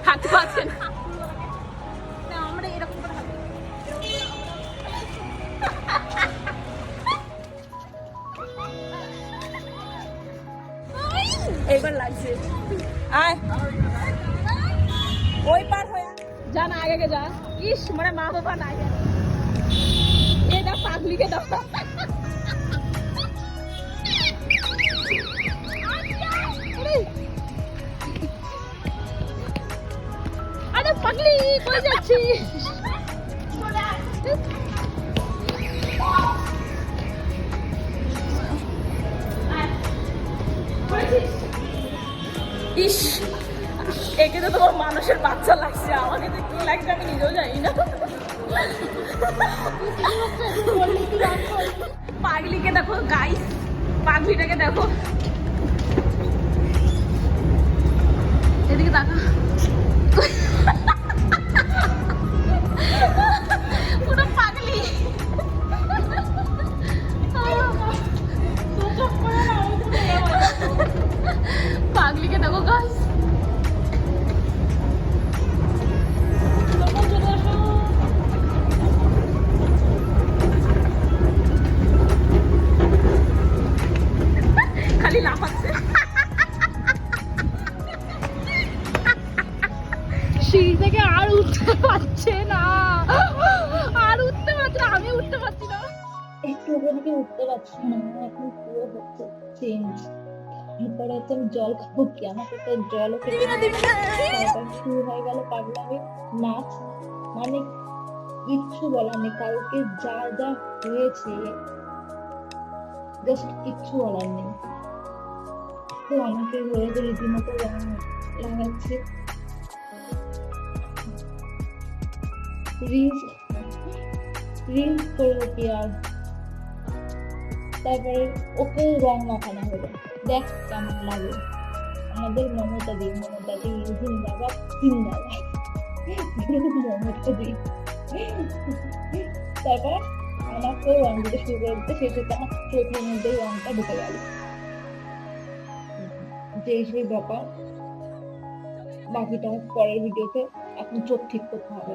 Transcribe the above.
থাকতে পারছে না। আমরা এরকম করে হাঁটি। এইবার লাগছে। আয় ওই পার হয়ে যা না, আগে যা। ইস মানে মা বাবা নাই, এ দা পাগলিকে দাও। আরে পাগলি কই যাচ্ছিস? ইস একে তো তোমার মানুষের বাচ্চা লাগছে, আমাকে তো কি লাগছে আমি নিজেও জানি না। পাগলিকে দেখো গাইস, পাগলিটাকে দেখো, এদিকে দেখা। পুরো পাগলি। পাগলিকে দেখো গাইস। খালি লাফাচ্ছে। সিঁড়ি থেকে আর উঠতে পারছে না, আর উঠতে পারছে না, আমি উঠতে পারছি না। একটু উপর দিকে উঠতে পারছি না, এখন পুরো হচ্ছে চেঞ্জ। এরপরে হচ্ছে আমি জল খাবো কি, আমাকে তো জলও খেতে হবে। তারপর শুরু হয়ে গেল পাগলামি নাচ, মানে কিচ্ছু বলার নেই, কাউকে যা যা হয়েছে জাস্ট কিচ্ছু বলার নেই। তো আমাকে হয়ে রীতিমতো লাগাচ্ছে। রিলস রিলস করবো কি আর, তারপরে ওকে রং মাখানো হলো, দেখ কেমন লাগে। আমাদের মমতা দি জিন্দাবাদ জিন্দাবাদ। মমতা দি। তারপর আমাকেও রং দিতে শুরু করে দিতে, সেই সাথে আমার চোখের মধ্যে রংটা ঢুকে গেল, যে সেই ব্যাপার। বাকিটা পরের ভিডিওতে এখন চোখ ঠিক করতে হবে।